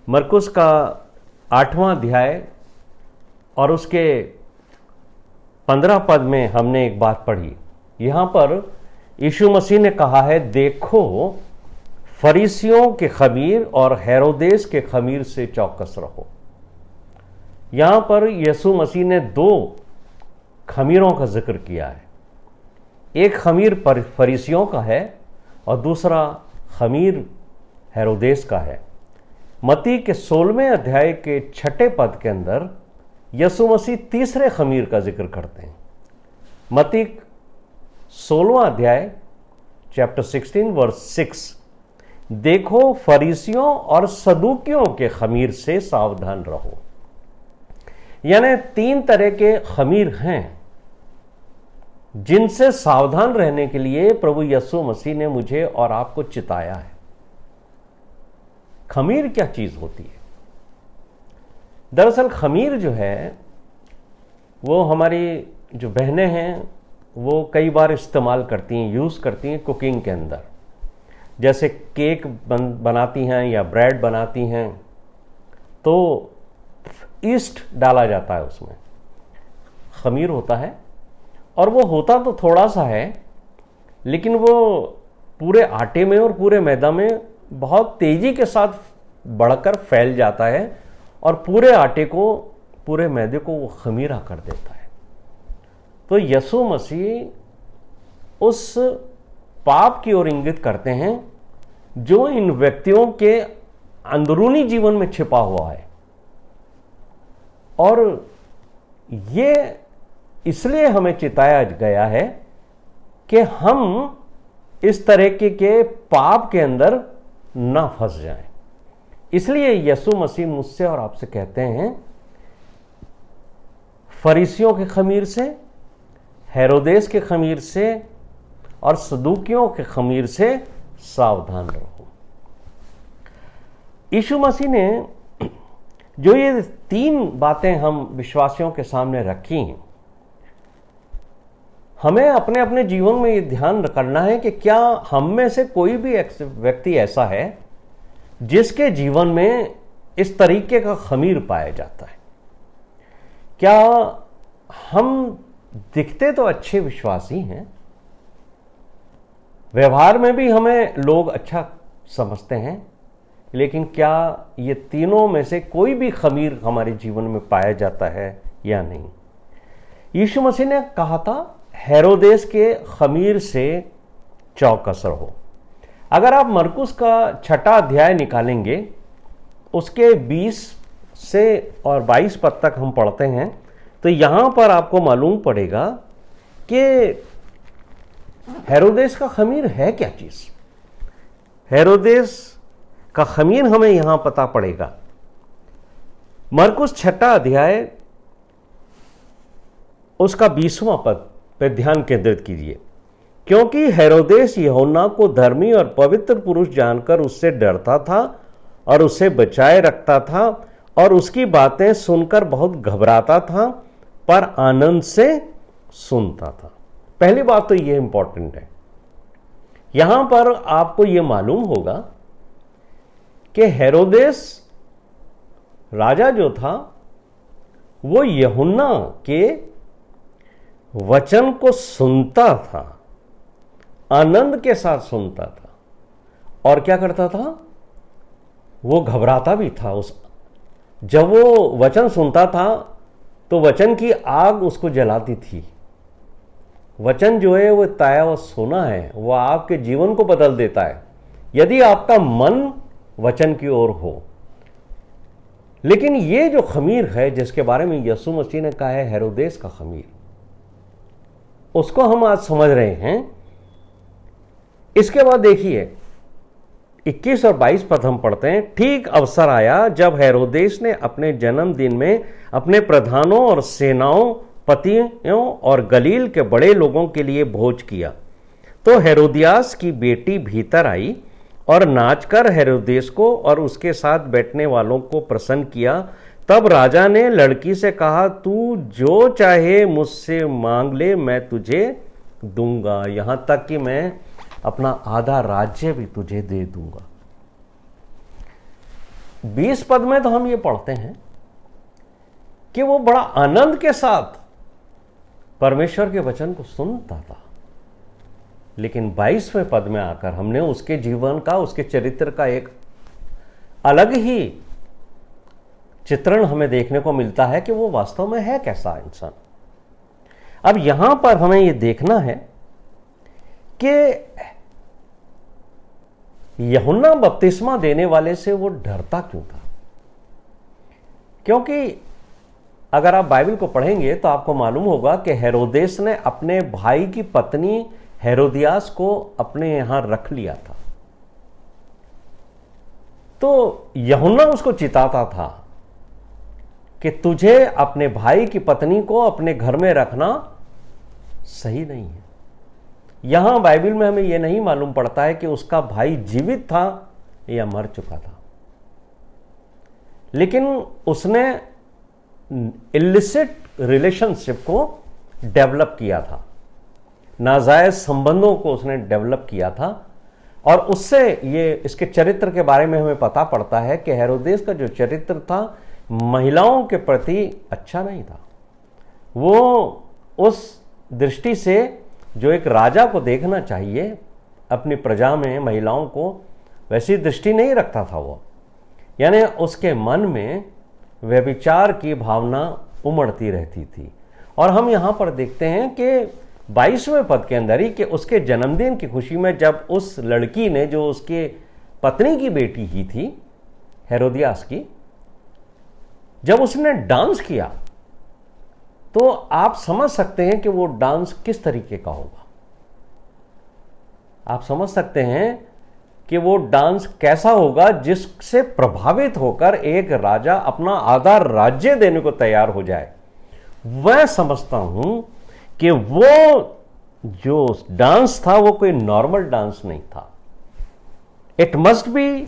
मरकुस का 8वां अध्याय और उसके 15 पद में हमने एक बात पढ़ी। यहां पर यीशु मसीह ने कहा है, देखो फरीसियों के खमीर और हेरोदेस के खमीर से चौकस रहो। यहां पर यीशु मसीह ने 2 खमीरों का जिक्र किया है। एक खमीर फरीसियों का है और दूसरा खमीर हेरोदेस का है। मत्ती के 16वें अध्याय के 6 पद के अंदर यीशु मसीह तीसरे खमीर का जिक्र करते हैं। मत्ती 16वां अध्याय चैप्टर 16 वर्स 6, देखो फरीसियों और सदूकियों के खमीर से सावधान रहो। यानी 3 तरह के खमीर हैं जिनसे सावधान रहने के लिए प्रभु यीशु मसीह ने मुझे और आपको चिताया है। खमीर क्या चीज होती है? दरअसल खमीर जो है वो हमारी जो बहनें हैं वो कई बार इस्तेमाल करती हैं, यूज करती हैं कुकिंग के अंदर। जैसे केक बनाती हैं या ब्रेड बनाती हैं तो ईस्ट डाला जाता है, उसमें खमीर होता है और वो होता तो थोड़ा सा है लेकिन वो पूरे आटे में और पूरे मैदा में बहुत तेजी के साथ बढ़कर फैल जाता है और पूरे आटे को, पूरे मैदे को वो खमीरा कर देता है। तो यीशु मसीह उस पाप की ओर इंगित करते हैं जो इन व्यक्तियों के अंदरूनी जीवन में छिपा हुआ है, और ये इसलिए हमें चिताया गया है कि हम इस तरह के पाप के अंदर ना फंस जाएं। इसलिए यीशु मसीह मुझसे और आपसे कहते हैं, फरीसियों के खमीर से, हेरोदेस के खमीर से और सदूकियों के खमीर से सावधान रहो। यीशु मसीह ने जो ये 3 बातें हम विश्वासियों के सामने रखी हैं, हमें अपने अपने जीवन में ये ध्यान करना है कि क्या हम में से कोई भी व्यक्ति ऐसा है जिसके जीवन में इस तरीके का खमीर पाया जाता है। क्या हम दिखते तो अच्छे विश्वासी हैं, व्यवहार में भी हमें लोग अच्छा समझते हैं, लेकिन क्या ये तीनों में से कोई भी खमीर हमारे जीवन में पाया जाता है या नहीं? यीशु मसीह ने कहा था, हेरोदेस के खमीर से चौकस रहो। अगर आप मरकुस का 6वां अध्याय निकालेंगे, उसके 20 से और 22 पद तक हम पढ़ते हैं, तो यहां पर आपको मालूम पड़ेगा कि हेरोदेस का खमीर है क्या चीज। हेरोदेस का खमीर हमें यहां पता पड़ेगा। मरकुस 6वां अध्याय उसका 20वां पद पे ध्यान केंद्रित कीजिए। क्योंकि हेरोदेस यूहन्ना को धर्मी और पवित्र पुरुष जानकर उससे डरता था और उसे बचाए रखता था और उसकी बातें सुनकर बहुत घबराता था, पर आनंद से सुनता था। पहली बात तो यह इंपॉर्टेंट है, यहां पर आपको यह मालूम होगा कि हेरोदेस राजा जो था वो यूहन्ना के वचन को सुनता था, आनंद के साथ सुनता था, और क्या करता था, वो घबराता भी था। जब वो वचन सुनता था तो वचन की आग उसको जलाती थी। वचन जो है वो ताया व सोना है, वो आपके जीवन को बदल देता है यदि आपका मन वचन की ओर हो। लेकिन ये जो खमीर है जिसके बारे में यीशु मसीह ने कहा है हेरोदेस का खमीर, उसको हम आज समझ रहे हैं। इसके बाद देखिए 21 और 22 पद हम पढ़ते हैं। ठीक अवसर आया जब हेरोदेस ने अपने जन्मदिन में अपने प्रधानों और सेनाओं पतियों और गलील के बड़े लोगों के लिए भोज किया, तो हेरोदियास की बेटी भीतर आई और नाचकर हेरोदेस को और उसके साथ बैठने वालों को प्रसन्न किया। तब राजा ने लड़की से कहा, तू जो चाहे मुझसे मांग ले, मैं तुझे दूंगा, यहां तक कि मैं अपना आधा राज्य भी तुझे दे दूंगा। 20 पद में तो हम ये पढ़ते हैं कि वो बड़ा आनंद के साथ परमेश्वर के वचन को सुनता था, लेकिन 22वें पद में आकर हमने उसके जीवन का, उसके चरित्र का एक अलग ही चित्रण हमें देखने को मिलता है कि वो वास्तव में है कैसा इंसान। अब यहां पर हमें ये देखना है कि यूहन्ना बपतिस्मा देने वाले से वो डरता क्यों था। क्योंकि अगर आप बाइबल को पढ़ेंगे तो आपको मालूम होगा कि हेरोदेस ने अपने भाई की पत्नी हेरोदियास को अपने यहां रख लिया था। तो यूहन्ना उसको चिताता था कि तुझे अपने भाई की पत्नी को अपने घर में रखना सही नहीं है। यहां बाइबल में हमें यह नहीं मालूम पड़ता है कि उसका भाई जीवित था या मर चुका था, लेकिन उसने इलिसिट रिलेशनशिप को डेवलप किया था, नाजायज संबंधों को उसने डेवलप किया था। और उससे ये इसके चरित्र के बारे में हमें पता पड़ता है कि हेरोदेस का जो चरित्र था महिलाओं के प्रति अच्छा नहीं था। वो उस दृष्टि से जो एक राजा को देखना चाहिए अपनी प्रजा में महिलाओं को, वैसी दृष्टि नहीं रखता था वो। यानी उसके मन में व्यभिचार की भावना उमड़ती रहती थी। और हम यहां पर देखते हैं कि 22वें पद के अंदर ही कि उसके जन्मदिन की खुशी में जब उस लड़की ने, जो उसके पत्नी की बेटी ही थी हेरोदियास की, जब उसने डांस किया तो आप समझ सकते हैं कि वो डांस किस तरीके का होगा। आप समझ सकते हैं कि वो डांस कैसा होगा जिससे प्रभावित होकर एक राजा अपना आधा राज्य देने को तैयार हो जाए। मैं समझता हूं कि वो जो डांस था वो कोई नॉर्मल डांस नहीं था। It must be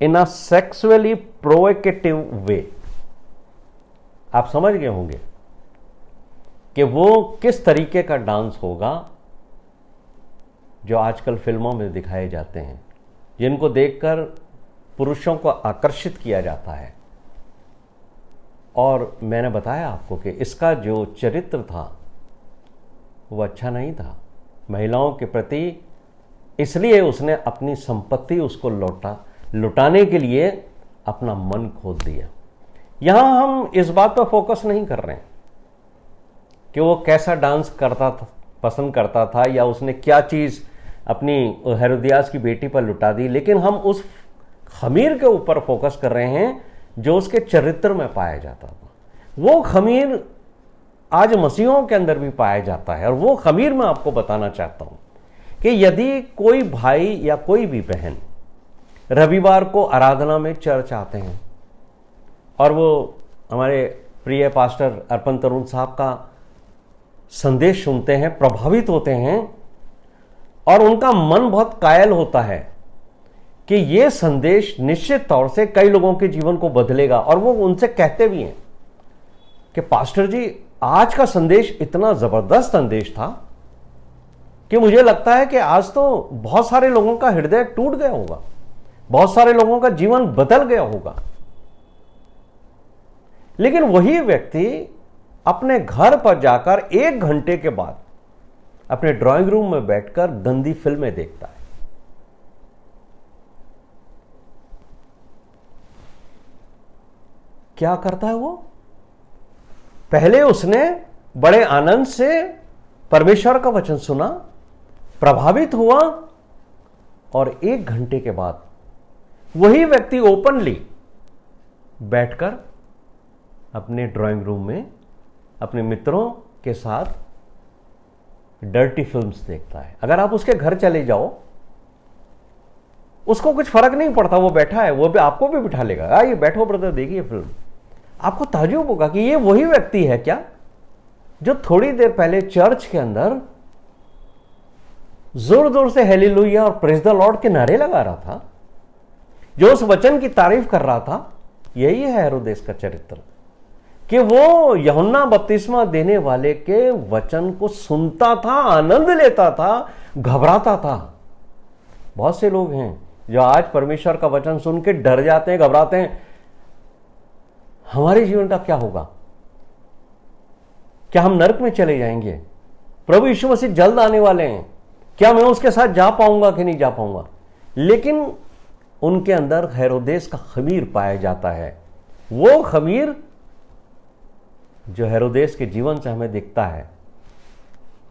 in a sexually provocative way. आप समझ गए होंगे कि वो किस तरीके का डांस होगा जो आजकल फिल्मों में दिखाए जाते हैं, जिनको देखकर पुरुषों को आकर्षित किया जाता है। और मैंने बताया आपको कि इसका जो चरित्र था वो अच्छा नहीं था महिलाओं के प्रति, इसलिए उसने अपनी संपत्ति उसको लुटाने के लिए अपना मन खोद दिया। यहां हम इस बात पर फोकस नहीं कर रहे हैं कि वो कैसा डांस करता था, पसंद करता था, या उसने क्या चीज अपनी हेरोदियास की बेटी पर लुटा दी, लेकिन हम उस खमीर के ऊपर फोकस कर रहे हैं जो उसके चरित्र में पाया जाता था। वो खमीर आज मसीहों के अंदर भी पाया जाता है। और वो खमीर मैं आपको बताना चाहता हूं कि यदि कोई भाई या कोई भी बहन रविवार को आराधना में चर्च आते हैं और वो हमारे प्रिय पास्टर अर्पण तरुण साहब का संदेश सुनते हैं, प्रभावित होते हैं, और उनका मन बहुत कायल होता है कि ये संदेश निश्चित तौर से कई लोगों के जीवन को बदलेगा। और वो उनसे कहते भी हैं कि पास्टर जी, आज का संदेश इतना जबरदस्त संदेश था कि मुझे लगता है कि आज तो बहुत सारे लोगों का हृदय टूट गया होगा, बहुत सारे लोगों का जीवन बदल गया होगा। लेकिन वही व्यक्ति अपने घर पर जाकर 1 घंटे के बाद अपने ड्राइंग रूम में बैठकर गंदी फिल्में देखता है। क्या करता है वो? पहले उसने बड़े आनंद से परमेश्वर का वचन सुना, प्रभावित हुआ, और 1 घंटे के बाद वही व्यक्ति ओपनली बैठकर अपने ड्राइंग रूम में अपने मित्रों के साथ डर्टी फिल्म्स देखता है। अगर आप उसके घर चले जाओ, उसको कुछ फर्क नहीं पड़ता, वो बैठा है, वो भी आपको भी बिठा लेगा, ये बैठो ब्रदर, देखिए फिल्म। आपको ताज्जुब होगा कि ये वही व्यक्ति है क्या जो थोड़ी देर पहले चर्च के अंदर जोर जोर से हालेलुया और प्रेज द लॉर्ड के नारे लगा रहा था, जो उस वचन की तारीफ कर रहा था। यही है हेरोदेस का चरित्र कि वो यूहन्ना बपतिस्मा देने वाले के वचन को सुनता था, आनंद लेता था, घबराता था। बहुत से लोग हैं जो आज परमेश्वर का वचन सुन के डर जाते हैं, घबराते हैं, हमारे जीवन का क्या होगा? क्या हम नरक में चले जाएंगे? प्रभु यीशु मसीह जल्द आने वाले हैं, क्या मैं उसके साथ जा पाऊंगा कि नहीं जा पाऊंगा? लेकिन उनके अंदर हेरोदेस का खमीर पाया जाता है। वो खमीर जो हेरोदेस के जीवन से हमें दिखता है,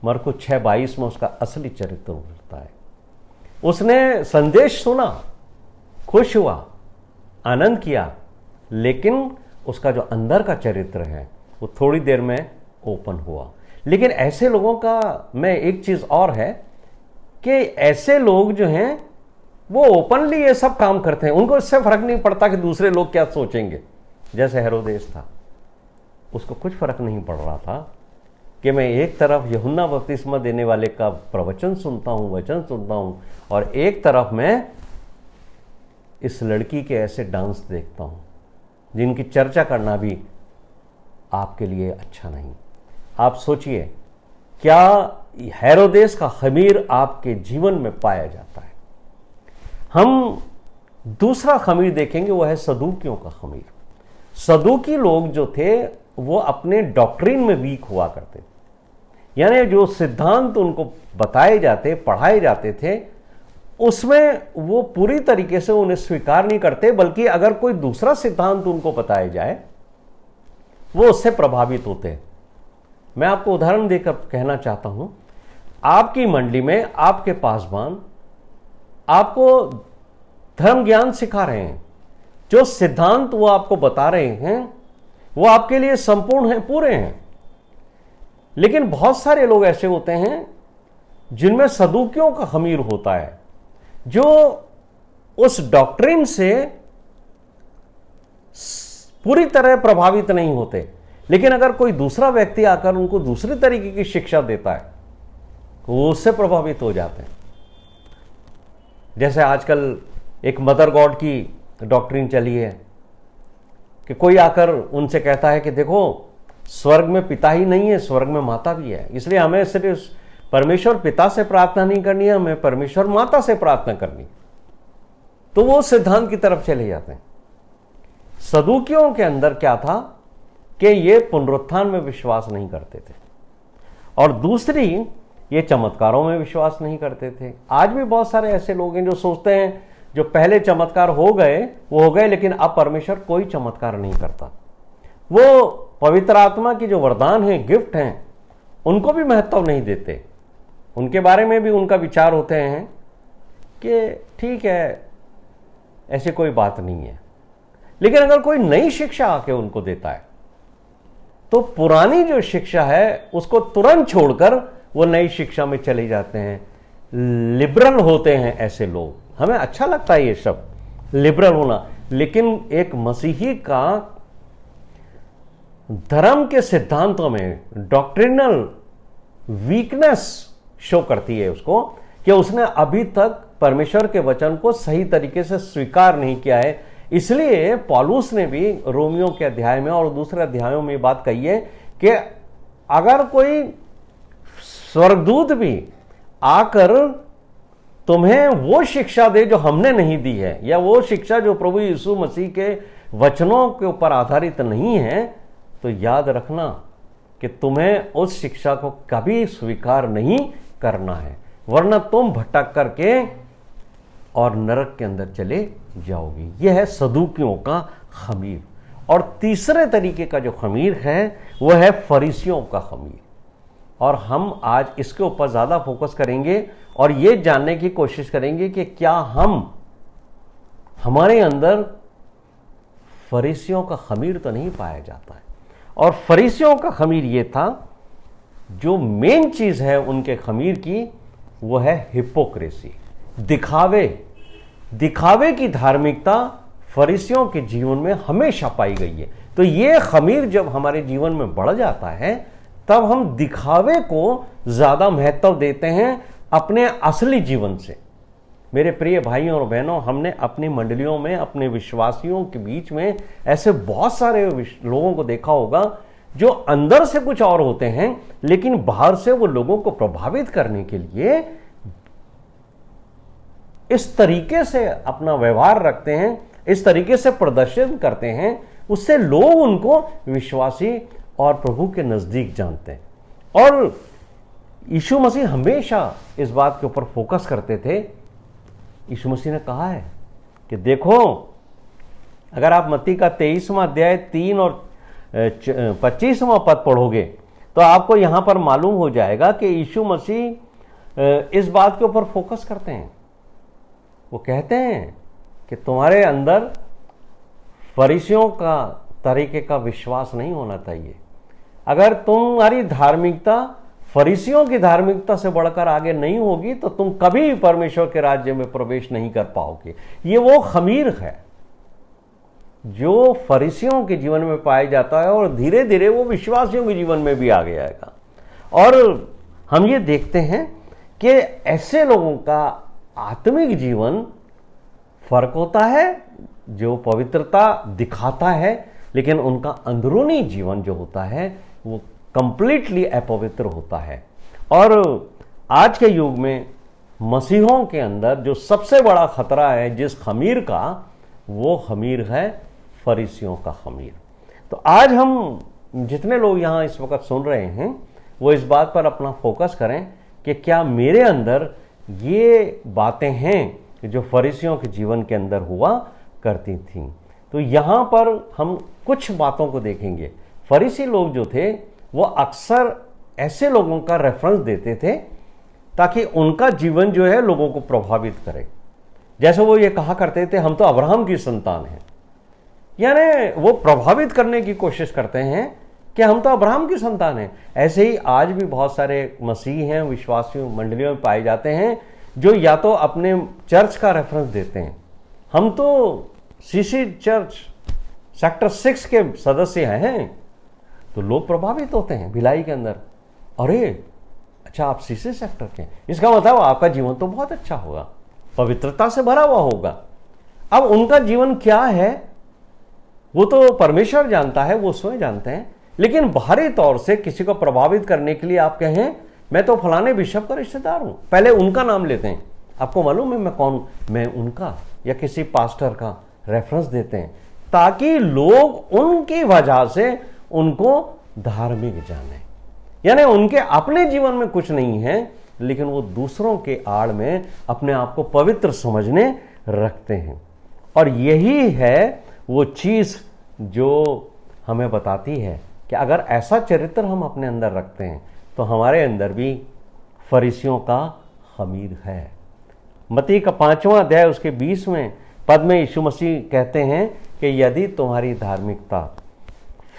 मरकुस 6:22 में उसका असली चरित्र उभरता है। उसने संदेश सुना, खुश हुआ, आनंद किया, लेकिन उसका जो अंदर का चरित्र है वो थोड़ी देर में ओपन हुआ। लेकिन ऐसे लोगों का में एक चीज और है कि ऐसे लोग जो हैं वो ओपनली ये सब काम करते हैं, उनको इससे फर्क नहीं पड़ता कि दूसरे लोग क्या सोचेंगे। जैसे हेरोदेस था, उसको कुछ फर्क नहीं पड़ रहा था कि मैं एक तरफ यूहन्ना बपतिस्मा देने वाले का प्रवचन सुनता हूं, वचन सुनता हूं, और एक तरफ मैं इस लड़की के ऐसे डांस देखता हूं जिनकी चर्चा करना भी आपके लिए अच्छा नहीं। आप सोचिए, क्या हेरोदेस का खमीर आपके जीवन में पाया जाता है? हम दूसरा खमीर देखेंगे, वो है सदूकियों का खमीर। सदूकी लोग जो थे वो अपने डॉक्ट्रिन में वीक हुआ करते थे, यानी जो सिद्धांत उनको बताए जाते, पढ़ाए जाते थे, उसमें वो पूरी तरीके से उन्हें स्वीकार नहीं करते, बल्कि अगर कोई दूसरा सिद्धांत उनको बताया जाए वो उससे प्रभावित होते हैं। मैं आपको उदाहरण देकर कहना चाहता हूं, आपकी मंडली में आपके पासवान आपको धर्म ज्ञान सिखा रहे हैं, जो सिद्धांत वो आपको बता रहे हैं वो आपके लिए संपूर्ण हैं, पूरे हैं। लेकिन बहुत सारे लोग ऐसे होते हैं जिनमें सदूकियों का खमीर होता है, जो उस डॉक्ट्रिन से पूरी तरह प्रभावित नहीं होते, लेकिन अगर कोई दूसरा व्यक्ति आकर उनको दूसरे तरीके की शिक्षा देता है वो उससे प्रभावित हो जाते हैं। जैसे आजकल एक मदर गॉड की डॉक्ट्रिन चली है कि कोई आकर उनसे कहता है कि देखो, स्वर्ग में पिता ही नहीं है, स्वर्ग में माता भी है, इसलिए हमें सिर्फ परमेश्वर पिता से प्रार्थना नहीं करनी है, हमें परमेश्वर माता से प्रार्थना करनी। तो वो सिद्धांत की तरफ चले जाते हैं। सदूकियों के अंदर क्या था कि ये पुनरुत्थान में विश्वास नहीं करते थे, और दूसरी ये चमत्कारों में विश्वास नहीं करते थे। आज भी बहुत सारे ऐसे लोग हैं जो सोचते हैं जो पहले चमत्कार हो गए वो हो गए, लेकिन अब परमेश्वर कोई चमत्कार नहीं करता। वो पवित्र आत्मा की जो वरदान है, गिफ्ट हैं, उनको भी महत्व नहीं देते। उनके बारे में भी उनका विचार होते हैं कि ठीक है, ऐसी कोई बात नहीं है। लेकिन अगर कोई नई शिक्षा आके उनको देता है तो पुरानी जो शिक्षा है उसको तुरंत छोड़कर वो नई शिक्षा में चले जाते हैं। लिबरल होते हैं ऐसे लोग। हमें अच्छा लगता है ये शब्द लिबरल होना, लेकिन एक मसीही का धर्म के सिद्धांतों में डॉक्ट्रिनल वीकनेस शो करती है उसको, कि उसने अभी तक परमेश्वर के वचन को सही तरीके से स्वीकार नहीं किया है। इसलिए पौलुस ने भी रोमियो के अध्याय में और दूसरे अध्यायों में बात कही है कि अगर कोई स्वर्गदूत भी आकर तुम्हें वो शिक्षा दे जो हमने नहीं दी है, या वो शिक्षा जो प्रभु यीशु मसीह के वचनों के ऊपर आधारित नहीं है, तो याद रखना कि तुम्हें उस शिक्षा को कभी स्वीकार नहीं करना है, वरना तुम भटक करके और नरक के अंदर चले जाओगे। यह है सदूकियों का खमीर। और तीसरे तरीके का जो खमीर है वह है फरीसियों का खमीर, और हम आज इसके ऊपर ज्यादा फोकस करेंगे और ये जानने की कोशिश करेंगे कि क्या हमारे अंदर फरीसियों का खमीर तो नहीं पाया जाता है। और फरीसियों का खमीर ये था, जो मेन चीज है उनके खमीर की वो है हिपोक्रेसी, दिखावे की धार्मिकता फरीसियों के जीवन में हमेशा पाई गई है। तो ये खमीर जब हमारे जीवन में बढ़ जाता है तब हम दिखावे को ज्यादा महत्व देते हैं अपने असली जीवन से। मेरे प्रिय भाइयों और बहनों, हमने अपनी मंडलियों में, अपने विश्वासियों के बीच में ऐसे बहुत सारे लोगों को देखा होगा जो अंदर से कुछ और होते हैं, लेकिन बाहर से वो लोगों को प्रभावित करने के लिए इस तरीके से अपना व्यवहार रखते हैं, इस तरीके से प्रदर्शन करते हैं, उससे लोग उनको विश्वासी और प्रभु के नजदीक जानते हैं। और यीशु मसीह हमेशा इस बात के ऊपर फोकस करते थे। यीशु मसीह ने कहा है कि देखो, अगर आप मत्ती का 23वां अध्याय 3 और 25वां पद पढ़ोगे तो आपको यहां पर मालूम हो जाएगा कि यीशु मसीह इस बात के ऊपर फोकस करते हैं। वो कहते हैं कि तुम्हारे अंदर फरीसियों का तरीके का विश्वास नहीं होना चाहिए। अगर तुम्हारी धार्मिकता फरीसियों की धार्मिकता से बढ़कर आगे नहीं होगी तो तुम कभी परमेश्वर के राज्य में प्रवेश नहीं कर पाओगे। ये वो खमीर है जो फरीसियों के जीवन में पाया जाता है और धीरे धीरे वो विश्वासियों के जीवन में भी आगे आएगा। और हम ये देखते हैं कि ऐसे लोगों का आत्मिक जीवन फर्क होता है, जो पवित्रता दिखाता है, लेकिन उनका अंदरूनी जीवन जो होता है वो कंप्लीटली अपवित्र होता है। और आज के युग में मसीहों के अंदर जो सबसे बड़ा खतरा है जिस खमीर का, वो खमीर है फरीसियों का खमीर। तो आज हम जितने लोग यहाँ इस वक्त सुन रहे हैं वो इस बात पर अपना फोकस करें कि क्या मेरे अंदर ये बातें हैं जो फरीसियों के जीवन के अंदर हुआ करती थीं। तो यहाँ पर हम कुछ बातों को देखेंगे। फरीसी लोग जो थे वो अक्सर ऐसे लोगों का रेफरेंस देते थे ताकि उनका जीवन जो है लोगों को प्रभावित करे। जैसे वो ये कहा करते थे, हम तो अब्राहम की संतान हैं, यानी वो प्रभावित करने की कोशिश करते हैं कि हम तो अब्राहम की संतान हैं। ऐसे ही आज भी बहुत सारे मसीह हैं, विश्वासियों मंडलियों में पाए जाते हैं जो या तो अपने चर्च का रेफरेंस देते हैं, हम तो सीसी चर्च सेक्टर 6 के सदस्य हैं, तो लोग प्रभावित होते हैं भिलाई के अंदर। अरे अच्छा, आप सीसी सेक्टर के, इसका मतलब आपका जीवन तो बहुत अच्छा होगा, पवित्रता से भरा हुआ होगा। अब उनका जीवन क्या है वो तो परमेश्वर जानता है, वो स्वयं जानते हैं। लेकिन बाहरी तौर से किसी को प्रभावित करने के लिए आप कहें मैं तो फलाने बिशप का रिश्तेदार हूं, पहले उनका नाम लेते हैं। आपको मालूम है मैं कौन, मैं उनका या किसी पास्टर का रेफरेंस देते हैं ताकि लोग उनकी वजह से उनको धार्मिक जाने। यानी उनके अपने जीवन में कुछ नहीं है लेकिन वो दूसरों के आड़ में अपने आप को पवित्र समझने रखते हैं। और यही है वो चीज जो हमें बताती है कि अगर ऐसा चरित्र हम अपने अंदर रखते हैं तो हमारे अंदर भी फरीसियों का खमीर है। मत्ती का 5वां अध्याय उसके 20वें पद में यीशु मसीह कहते हैं कि यदि तुम्हारी धार्मिकता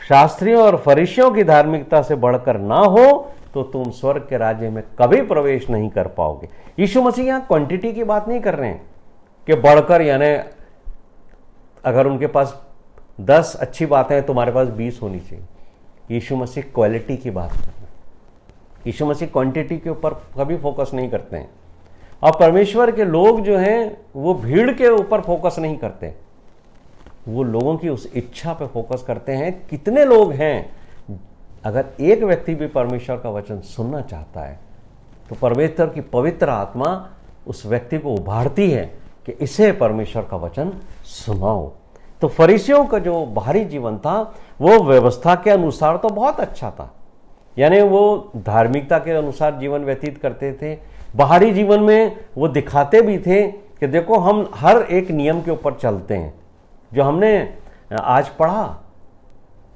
शास्त्रियों और फरीसियों की धार्मिकता से बढ़कर ना हो तो तुम स्वर्ग के राज्य में कभी प्रवेश नहीं कर पाओगे। यीशु मसीह यहां क्वांटिटी की बात नहीं कर रहे हैं कि बढ़कर, यानी अगर उनके पास 10 अच्छी बातें हैं तुम्हारे पास 20 होनी चाहिए। यीशु मसीह क्वालिटी की बात कर रहे हैं। यीशु मसीह क्वांटिटी के ऊपर कभी फोकस नहीं करते हैं। और परमेश्वर के लोग जो हैं वो भीड़ के ऊपर फोकस नहीं करते, वो लोगों की उस इच्छा पे फोकस करते हैं कितने लोग हैं। अगर एक व्यक्ति भी परमेश्वर का वचन सुनना चाहता है तो परमेश्वर की पवित्र आत्मा उस व्यक्ति को उभारती है कि इसे परमेश्वर का वचन सुनाओ। तो फरीसियों का जो बाहरी जीवन था वो व्यवस्था के अनुसार तो बहुत अच्छा था, यानी वो धार्मिकता के अनुसार जीवन व्यतीत करते थे। बाहरी जीवन में वो दिखाते भी थे कि देखो हम हर एक नियम के ऊपर चलते हैं। जो हमने आज पढ़ा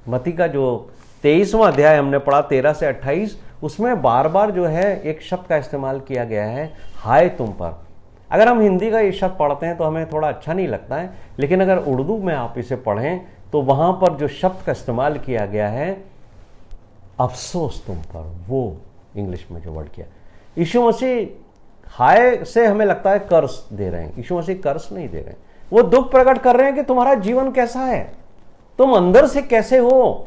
मत्ती का जो 23वां अध्याय हमने पढ़ा 13 से 28, उसमें बार बार जो है एक शब्द का इस्तेमाल किया गया है, हाय तुम पर। अगर हम हिंदी का ये शब्द पढ़ते हैं तो हमें थोड़ा अच्छा नहीं लगता है, लेकिन अगर उर्दू में आप इसे पढ़ें तो वहां पर जो शब्द का इस्तेमाल किया गया है अफसोस तुम पर, वो इंग्लिश में जो वर्ड किया। यीशु मसीह हाय से हमें लगता है कर्स दे रहे हैं, यीशु मसीह कर्स नहीं दे रहे हैं। वो दुख प्रकट कर रहे हैं कि तुम्हारा जीवन कैसा है, तुम अंदर से कैसे हो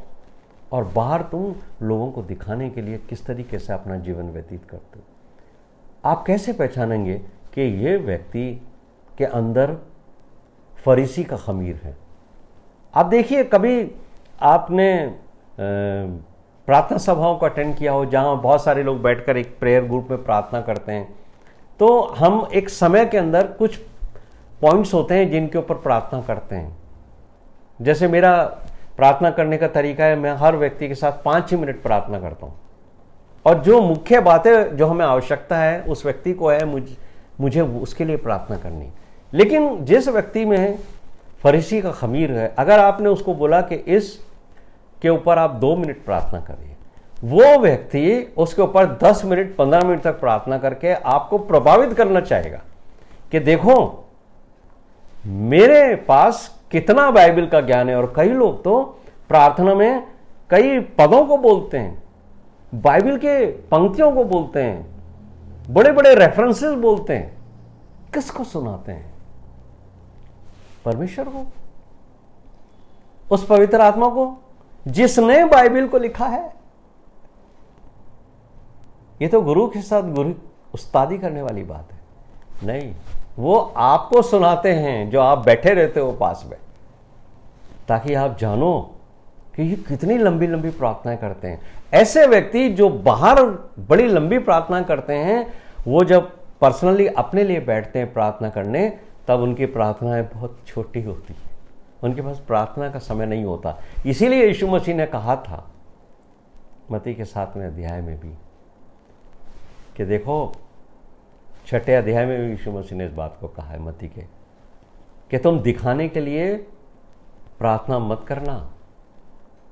और बाहर तुम लोगों को दिखाने के लिए किस तरीके से अपना जीवन व्यतीत करते हो। आप कैसे पहचानेंगे कि ये व्यक्ति के अंदर फरीसी का खमीर है? आप देखिए, कभी आपने प्रार्थना सभाओं को अटेंड किया हो जहां बहुत सारे लोग बैठकर एक प्रेयर ग्रुप में प्रार्थना करते हैं, तो हम एक समय के अंदर कुछ पॉइंट्स होते हैं जिनके ऊपर प्रार्थना करते हैं। जैसे मेरा प्रार्थना करने का तरीका है, मैं हर व्यक्ति के साथ 5 ही मिनट प्रार्थना करता हूं, और जो मुख्य बातें जो हमें आवश्यकता है उस व्यक्ति को है, मुझे उसके लिए प्रार्थना करनी। लेकिन जिस व्यक्ति में फरीसी का खमीर है, अगर आपने उसको बोला कि इस के ऊपर आप 2 मिनट प्रार्थना करिए, वो व्यक्ति उसके ऊपर 10 मिनट 15 मिनट तक प्रार्थना करके आपको प्रभावित करना चाहेगा कि देखो मेरे पास कितना बाइबल का ज्ञान है। और कई लोग तो प्रार्थना में कई पदों को बोलते हैं, बाइबल के पंक्तियों को बोलते हैं, बड़े बड़े रेफरेंसेस बोलते हैं। किसको सुनाते हैं? परमेश्वर को, उस पवित्र आत्मा को जिसने बाइबल को लिखा है। ये तो गुरु के साथ गुरु उस्तादी करने वाली बात है नहीं, वो आपको सुनाते हैं जो आप बैठे रहते हो पास में, ताकि आप जानो कि ये कितनी लंबी लंबी प्रार्थनाएं करते हैं। ऐसे व्यक्ति जो बाहर बड़ी लंबी प्रार्थना करते हैं, वो जब पर्सनली अपने लिए बैठते हैं प्रार्थना करने, तब उनकी प्रार्थनाएं बहुत छोटी होती है, उनके पास प्रार्थना का समय नहीं होता। इसीलिए यीशु मसीह ने कहा था मत्ती के 7वें अध्याय में भी कि देखो, 6ठे अध्याय में भी यीशु मसीह ने इस बात को कहा है मत्ती के, कि तुम दिखाने के लिए प्रार्थना मत करना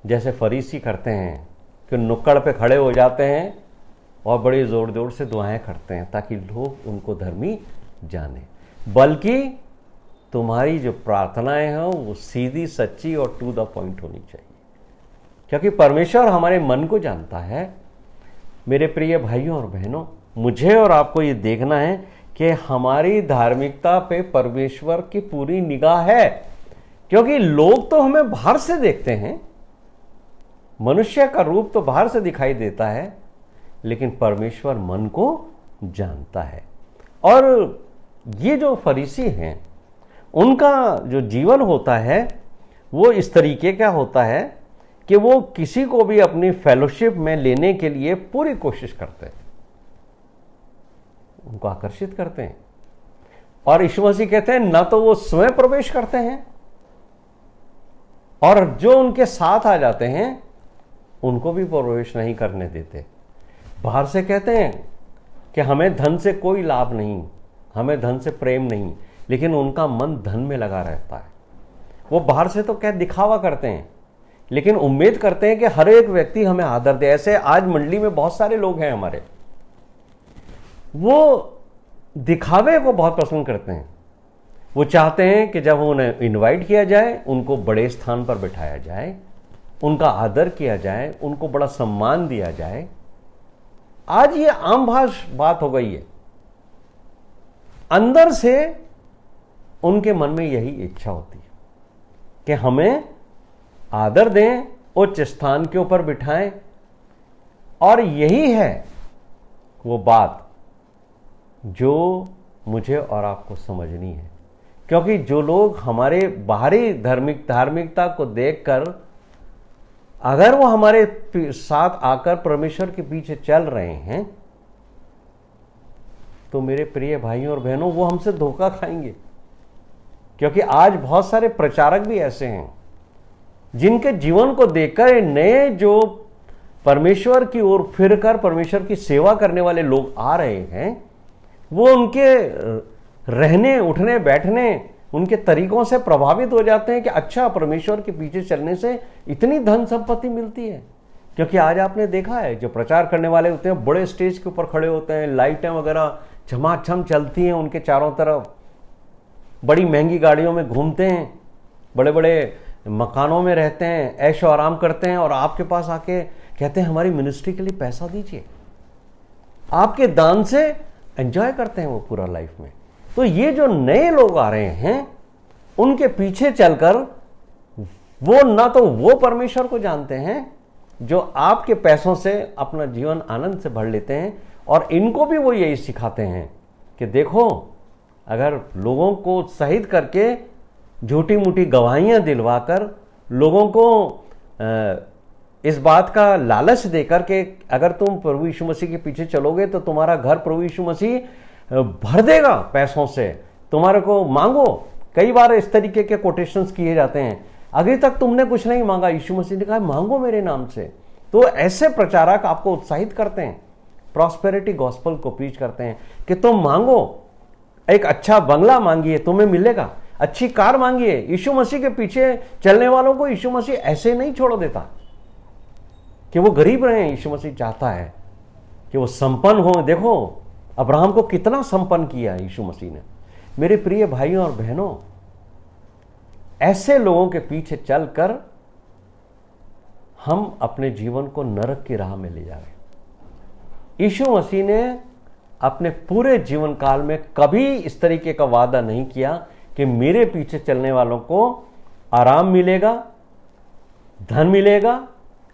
जैसे फरीसी करते हैं, कि नुक्कड़ पे खड़े हो जाते हैं और बड़ी जोर जोर से दुआएं करते हैं ताकि लोग उनको धर्मी जाने, बल्कि तुम्हारी जो प्रार्थनाएं हैं वो सीधी, सच्ची और टू द पॉइंट होनी चाहिए, क्योंकि परमेश्वर हमारे मन को जानता है। मेरे प्रिय भाइयों और बहनों, मुझे और आपको ये देखना है कि हमारी धार्मिकता पे परमेश्वर की पूरी निगाह है, क्योंकि लोग तो हमें बाहर से देखते हैं, मनुष्य का रूप तो बाहर से दिखाई देता है, लेकिन परमेश्वर मन को जानता है। और ये जो फरीसी हैं, उनका जो जीवन होता है वो इस तरीके का होता है कि वो किसी को भी अपनी फेलोशिप में लेने के लिए पूरी कोशिश करते हैं, उनको आकर्षित करते हैं। और यीशु मसीह कहते हैं ना तो वो स्वयं प्रवेश करते हैं, और जो उनके साथ आ जाते हैं उनको भी प्रवेश नहीं करने देते। बाहर से कहते हैं कि हमें धन से कोई लाभ नहीं, हमें धन से प्रेम नहीं, लेकिन उनका मन धन में लगा रहता है। वो बाहर से तो क्या दिखावा करते हैं, लेकिन उम्मीद करते हैं कि हर एक व्यक्ति हमें आदर दे। ऐसे आज मंडली में बहुत सारे लोग हैं हमारे, वो दिखावे को बहुत पसंद करते हैं। वो चाहते हैं कि जब उन्हें इनवाइट किया जाए, उनको बड़े स्थान पर बिठाया जाए, उनका आदर किया जाए, उनको बड़ा सम्मान दिया जाए। आज ये आम बात हो गई है। अंदर से उनके मन में यही इच्छा होती है कि हमें आदर दें, उच्च स्थान के ऊपर बिठाएं। और यही है वो बात जो मुझे और आपको समझनी है, क्योंकि जो लोग हमारे बाहरी धार्मिकता को देखकर अगर वो हमारे साथ आकर परमेश्वर के पीछे चल रहे हैं, तो मेरे प्रिय भाइयों और बहनों, वो हमसे धोखा खाएंगे। क्योंकि आज बहुत सारे प्रचारक भी ऐसे हैं जिनके जीवन को देखकर नए जो परमेश्वर की ओर फिरकर परमेश्वर की सेवा करने वाले लोग आ रहे हैं, वो उनके रहने, उठने, बैठने, उनके तरीकों से प्रभावित हो जाते हैं कि अच्छा, परमेश्वर के पीछे चलने से इतनी धन संपत्ति मिलती है। क्योंकि आज आपने देखा है जो प्रचार करने वाले होते हैं बड़े स्टेज के ऊपर खड़े होते हैं, लाइटें वगैरह झमाझम चलती हैं उनके चारों तरफ, बड़ी महंगी गाड़ियों में घूमते हैं, बड़े बड़े मकानों में रहते हैं, ऐशो आराम करते हैं, और आपके पास आके कहते हैं हमारी मिनिस्ट्री के लिए पैसा दीजिए। आपके दान से एंजॉय करते हैं वो पूरा लाइफ में। तो ये जो नए लोग आ रहे हैं, उनके पीछे चलकर वो ना तो वो परमेश्वर को जानते हैं जो आपके पैसों से अपना जीवन आनंद से भर लेते हैं, और इनको भी वो यही सिखाते हैं कि देखो, अगर लोगों को उत्साहित करके झूठी मूठी गवाहियां दिलवाकर लोगों को इस बात का लालच देकर के अगर तुम प्रभु यीशु मसीह के पीछे चलोगे तो तुम्हारा घर प्रभु यीशु मसीह भर देगा पैसों से, तुम्हारे को मांगो। कई बार इस तरीके के कोटेशंस किए जाते हैं, अभी तक तुमने कुछ नहीं मांगा, यीशु मसीह ने कहा मांगो मेरे नाम से। तो ऐसे प्रचारक आपको उत्साहित करते हैं, प्रॉस्पेरिटी गॉस्पेल को प्रीच करते हैं कि तुम मांगो, एक अच्छा बंगला मांगिए तुम्हें मिलेगा, अच्छी कार मांगिए। यीशु मसीह के पीछे चलने वालों को यीशु मसीह ऐसे नहीं छोड़ देता कि वो गरीब रहे। यीशु मसीह चाहता है कि वो संपन्न हो। देखो अब्राहम को कितना संपन्न किया यीशु मसीह ने। मेरे प्रिय भाइयों और बहनों, ऐसे लोगों के पीछे चलकर हम अपने जीवन को नरक की राह में ले जा रहे हैं। यीशु मसीह ने अपने पूरे जीवन काल में कभी इस तरीके का वादा नहीं किया कि मेरे पीछे चलने वालों को आराम मिलेगा, धन मिलेगा,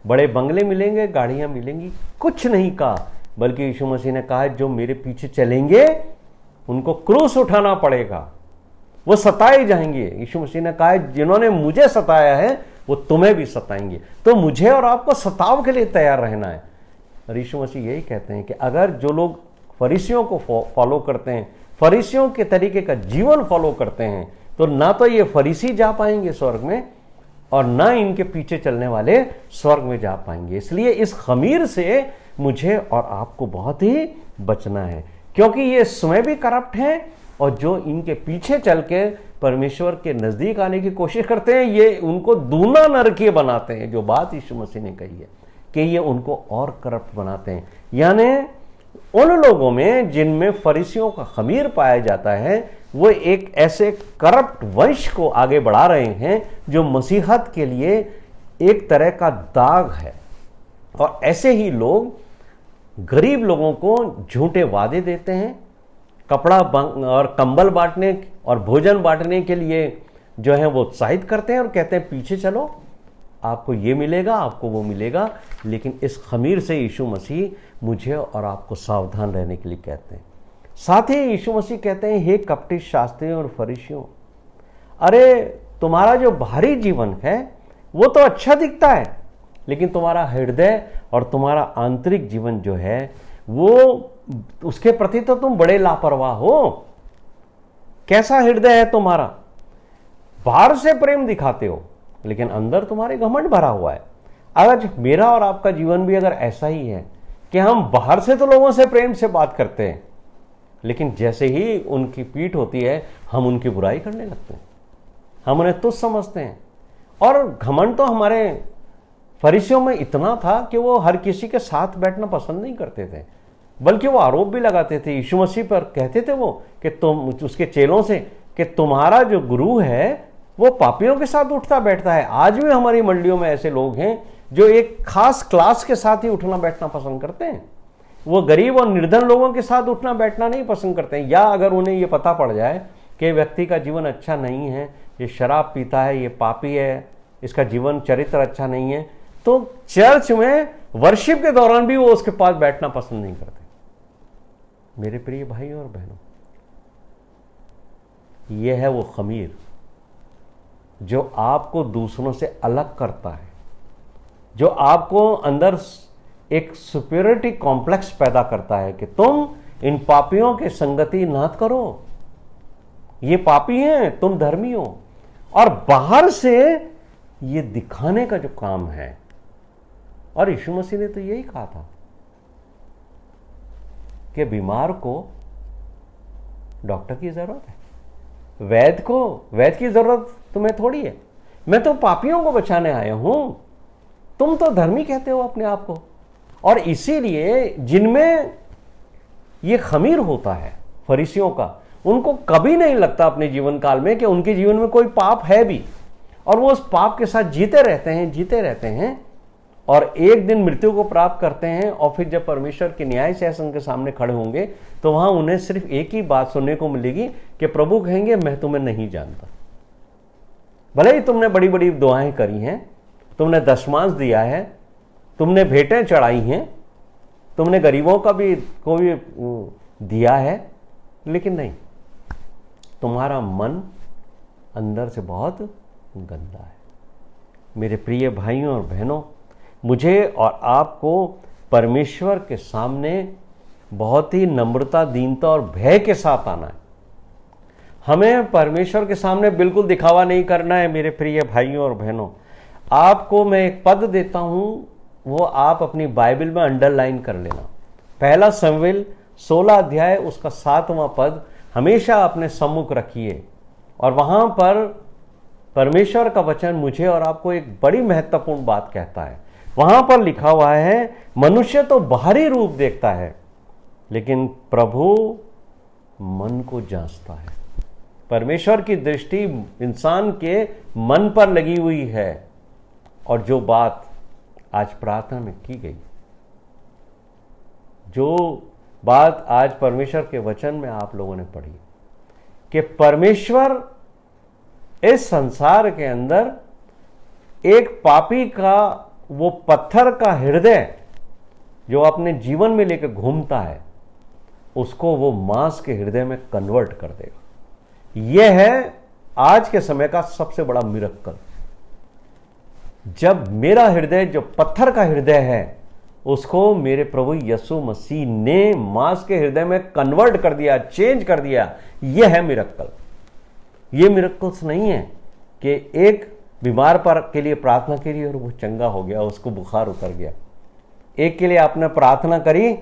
बड़े बंगले मिलेंगे, गाड़ियां मिलेंगी, कुछ नहीं कहा। बल्कि यीशु मसीह ने कहा जो मेरे पीछे चलेंगे उनको क्रूस उठाना पड़ेगा, वो सताए जाएंगे। यीशु मसीह ने कहा जिन्होंने मुझे सताया है वो तुम्हें भी सताएंगे। तो मुझे और आपको सताव के लिए तैयार रहना है। और यीशु मसीह यही कहते हैं कि अगर जो लोग फरीसियों को फॉलो करते हैं, फरीसियों के तरीके का जीवन फॉलो करते हैं, तो ना तो ये फरीसी जा पाएंगे स्वर्ग में और ना इनके पीछे चलने वाले स्वर्ग में जा पाएंगे। इसलिए इस खमीर से मुझे और आपको बहुत ही बचना है, क्योंकि ये स्वयं भी करप्ट हैं और जो इनके पीछे चल के परमेश्वर के नजदीक आने की कोशिश करते हैं ये उनको दूना नरकीय बनाते हैं। जो बात यीशु मसीह ने कही है कि ये उनको और करप्ट बनाते हैं, यानी उन लोगों में जिनमें फरीसियों का खमीर पाया जाता है वो एक ऐसे करप्ट वंश को आगे बढ़ा रहे हैं जो मसीहत के लिए एक तरह का दाग है। और ऐसे ही लोग गरीब लोगों को झूठे वादे देते हैं, कपड़ा और कंबल बांटने और भोजन बांटने के लिए जो है वो उत्साहित करते हैं और कहते हैं पीछे चलो, आपको ये मिलेगा, आपको वो मिलेगा। लेकिन इस खमीर से यीशु मसीह मुझे और आपको सावधान रहने के लिए कहते हैं। साथ ही यीशु मसीह कहते हैं हे कपटी शास्त्रियों और फरीसियों, अरे तुम्हारा जो बाहरी जीवन है वो तो अच्छा दिखता है, लेकिन तुम्हारा हृदय और तुम्हारा आंतरिक जीवन जो है वो उसके प्रति तो तुम बड़े लापरवाह हो। कैसा हृदय है तुम्हारा? बाहर से प्रेम दिखाते हो लेकिन अंदर तुम्हारे घमंड भरा हुआ है। अगर मेरा और आपका जीवन भी अगर ऐसा ही है कि हम बाहर से तो लोगों से प्रेम से बात करते हैं, लेकिन जैसे ही उनकी पीठ होती है हम उनकी बुराई करने लगते हैं, हम उन्हें तुच्छ समझते हैं। और घमंड तो हमारे फरीसियों में इतना था कि वो हर किसी के साथ बैठना पसंद नहीं करते थे, बल्कि वो आरोप भी लगाते थे यीशु मसीह पर। कहते थे वो कि तुम उसके चेलों से कि तुम्हारा जो गुरु है वो पापियों के साथ उठता बैठता है। आज भी हमारी मंडियों में ऐसे लोग हैं जो एक खास क्लास के साथ ही उठना बैठना पसंद करते हैं। वो गरीब और निर्धन लोगों के साथ उठना बैठना नहीं पसंद करते हैं। या अगर उन्हें ये पता पड़ जाए कि व्यक्ति का जीवन अच्छा नहीं है, ये शराब पीता है, ये पापी है, इसका जीवन चरित्र अच्छा नहीं है, तो चर्च में वर्शिप के दौरान भी वो उसके पास बैठना पसंद नहीं करते। मेरे प्रिय भाइयों और बहनों, यह है वो खमीर जो आपको दूसरों से अलग करता है, जो आपको अंदर एक सुपीरियरिटी कॉम्प्लेक्स पैदा करता है कि तुम इन पापियों के संगति ना करो, ये पापी हैं, तुम धर्मी हो। और बाहर से ये दिखाने का जो काम है, और यीशु मसीह ने तो यही कहा था कि बीमार को डॉक्टर की जरूरत है, वैद्य की जरूरत तुम्हें थोड़ी है। मैं तो पापियों को बचाने आया हूं, तुम तो धर्मी कहते हो अपने आप को। और इसीलिए जिनमें ये खमीर होता है फरीसियों का, उनको कभी नहीं लगता अपने जीवन काल में कि उनके जीवन में कोई पाप है भी, और वो उस पाप के साथ जीते रहते हैं और एक दिन मृत्यु को प्राप्त करते हैं। और फिर जब परमेश्वर के न्याय शासन के सामने खड़े होंगे तो वहां उन्हें सिर्फ एक ही बात सुनने को मिलेगी कि प्रभु कहेंगे मैं तुम्हें नहीं जानता। भले ही तुमने बड़ी बड़ी दुआएं करी हैं, तुमने दशमांश दिया है, तुमने भेंटें चढ़ाई हैं, तुमने गरीबों का भी कोई दिया है, लेकिन नहीं, तुम्हारा मन अंदर से बहुत गंदा है। मेरे प्रिय भाइयों और बहनों, मुझे और आपको परमेश्वर के सामने बहुत ही नम्रता, दीनता और भय के साथ आना है। हमें परमेश्वर के सामने बिल्कुल दिखावा नहीं करना है मेरे प्रिय भाइयों और बहनों। आपको मैं एक पद देता हूं, वो आप अपनी बाइबल में अंडरलाइन कर लेना। पहला शमूएल 16 अध्याय उसका 7वां पद हमेशा अपने सम्मुख रखिए, और वहां पर परमेश्वर का वचन मुझे और आपको एक बड़ी महत्वपूर्ण बात कहता है। वहां पर लिखा हुआ है, मनुष्य तो बाहरी रूप देखता है, लेकिन प्रभु मन को जांचता है। परमेश्वर की दृष्टि इंसान के मन पर लगी हुई है। और जो बात आज प्रार्थना में की गई, जो बात आज परमेश्वर के वचन में आप लोगों ने पढ़ी, कि परमेश्वर इस संसार के अंदर एक पापी का वो पत्थर का हृदय जो अपने जीवन में लेकर घूमता है, उसको वो मांस के हृदय में कन्वर्ट कर देगा। यह है आज के समय का सबसे बड़ा मिरेकल। जब मेरा हृदय जो पत्थर का हृदय है, उसको मेरे प्रभु यीशु मसीह ने मांस के हृदय में कन्वर्ट कर दिया, चेंज कर दिया। यह है मिरेकल। यह मिरेकल्स नहीं है कि एक बीमार पर के लिए प्रार्थना करी और वो चंगा हो गया, उसको बुखार उतर गया। एक के लिए आपने प्रार्थना करी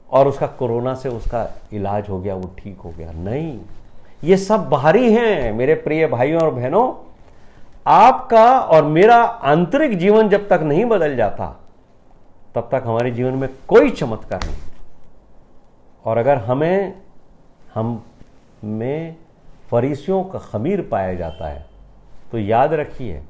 और उसका कोरोना से उसका इलाज हो गया, वो ठीक हो गया। नहीं, ये सब बाहरी हैं मेरे प्रिय भाइयों और बहनों। आपका और मेरा आंतरिक जीवन जब तक नहीं बदल जाता, तब तक हमारे जीवन में कोई चमत्कार नहीं। और अगर हम में फरीसियों का खमीर पाया जाता है, तो याद रखिए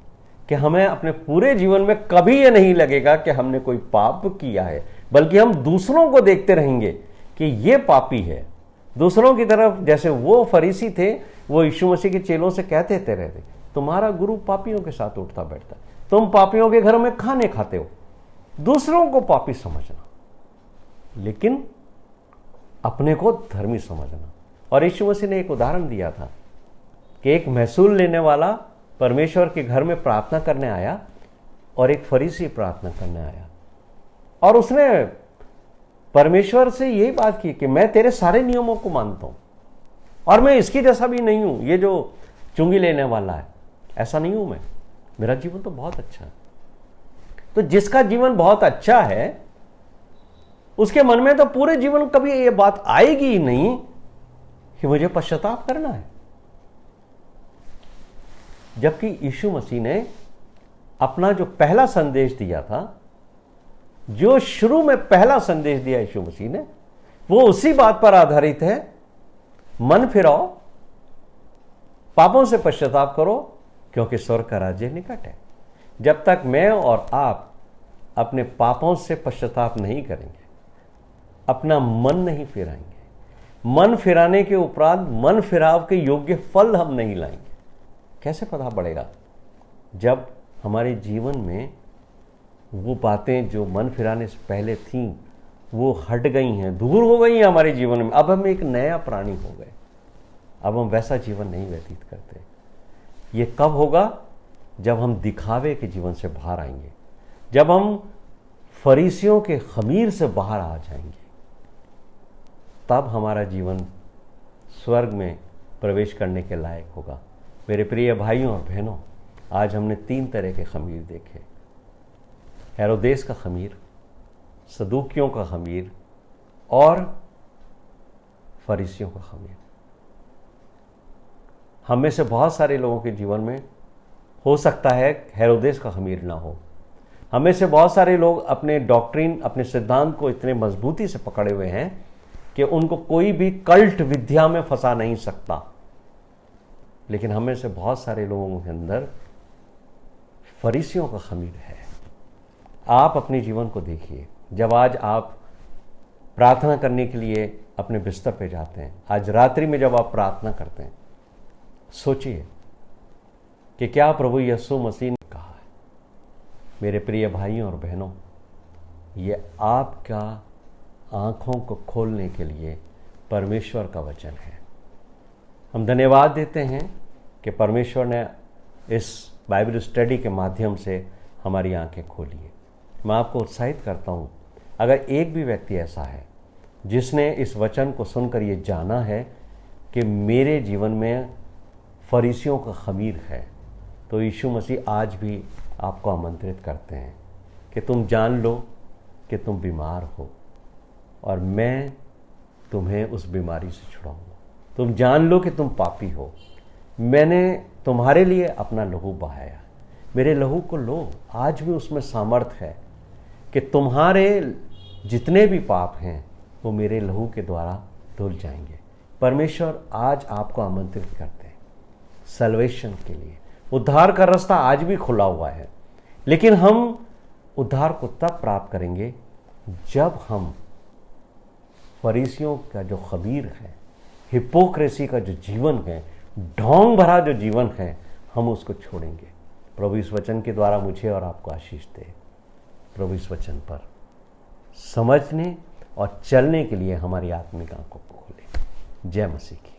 कि हमें अपने पूरे जीवन में कभी ये नहीं लगेगा कि हमने कोई पाप किया है, बल्कि हम दूसरों को देखते रहेंगे कि ये पापी है। दूसरों की तरफ, जैसे वो फरीसी थे, वो यीशु मसीह के चेलों से कहते रहते, तुम्हारा गुरु पापियों के साथ उठता बैठता, तुम पापियों के घरों में खाने खाते हो। दूसरों को पापी समझना, लेकिन अपने को धर्मी समझना। और यीशु मसीह ने एक उदाहरण दिया था कि एक महसूल लेने वाला परमेश्वर के घर में प्रार्थना करने आया और एक फरीसी प्रार्थना करने आया, और उसने परमेश्वर से यही बात की कि मैं तेरे सारे नियमों को मानता हूं और मैं इसकी जैसा भी नहीं हूं, ये जो चुंगी लेने वाला है, ऐसा नहीं हूं मैं, मेरा जीवन तो बहुत अच्छा है। तो जिसका जीवन बहुत अच्छा है, उसके मन में तो पूरे जीवन कभी ये बात आएगी ही नहीं कि मुझे पश्चाताप करना है। जबकि यीशु मसीह ने अपना जो पहला संदेश दिया था, जो शुरू में पहला संदेश दिया यीशु मसीह ने, वो उसी बात पर आधारित है, मन फिराओ, पापों से पश्चाताप करो, क्योंकि स्वर्ग का राज्य निकट है। जब तक मैं और आप अपने पापों से पश्चाताप नहीं करेंगे, अपना मन नहीं फिराएंगे, मन फिराने के उपरांत मन फिराव के योग्य फल हम नहीं लाएंगे, कैसे पता पड़ेगा? जब हमारे जीवन में वो बातें जो मन फिराने से पहले थीं, वो हट गई हैं, दूर हो गई हैं हमारे जीवन में। अब हम एक नया प्राणी हो गए, अब हम वैसा जीवन नहीं व्यतीत करते। ये कब होगा? जब हम दिखावे के जीवन से बाहर आएंगे, जब हम फरीसियों के खमीर से बाहर आ जाएंगे, तब हमारा जीवन स्वर्ग में प्रवेश करने के लायक होगा। मेरे प्रिय भाइयों और बहनों, आज हमने 3 तरह के खमीर देखे, हेरोदेस का खमीर, सदूकियों का खमीर और फरीसियों का खमीर। हम में से बहुत सारे लोगों के जीवन में हो सकता है हेरोदेस का खमीर ना हो। हमें से बहुत सारे लोग अपने डॉक्ट्रिन, अपने सिद्धांत को इतने मजबूती से पकड़े हुए हैं कि उनको कोई भी कल्ट विद्या में फंसा नहीं सकता। लेकिन हमें से बहुत सारे लोगों के अंदर फरीसियों का खमीर है। आप अपने जीवन को देखिए। जब आज आप प्रार्थना करने के लिए अपने बिस्तर पे जाते हैं, आज रात्रि में जब आप प्रार्थना करते हैं, सोचिए कि क्या प्रभु यीशु मसीह ने कहा है। मेरे प्रिय भाइयों और बहनों, ये आपका आंखों को खोलने के लिए परमेश्वर का वचन है। हम धन्यवाद देते हैं कि परमेश्वर ने इस बाइबल स्टडी के माध्यम से हमारी आंखें खोली है। मैं आपको उत्साहित करता हूं, अगर एक भी व्यक्ति ऐसा है जिसने इस वचन को सुनकर ये जाना है कि मेरे जीवन में फरीसियों का खमीर है, तो यीशु मसीह आज भी आपको आमंत्रित करते हैं कि तुम जान लो कि तुम बीमार हो और मैं तुम्हें उस बीमारी से छुड़ाऊंगा। तुम जान लो कि तुम पापी हो, मैंने तुम्हारे लिए अपना लहू बहाया, मेरे लहू को लो। आज भी उसमें सामर्थ्य है कि तुम्हारे जितने भी पाप हैं वो मेरे लहू के द्वारा धुल जाएंगे। परमेश्वर आज आपको आमंत्रित करते हैं सल्वेशन के लिए। उद्धार का रास्ता आज भी खुला हुआ है, लेकिन हम उद्धार को तब प्राप्त करेंगे जब हम फरीसियों का जो खमीर है, हिपोक्रेसी का जो जीवन है, ढोंग भरा जो जीवन है, हम उसको छोड़ेंगे। प्रभु इस वचन के द्वारा मुझे और आपको आशीष दे। प्रभु इस वचन पर समझने और चलने के लिए हमारी आत्मिक आंखों को खोले। जय मसीह की।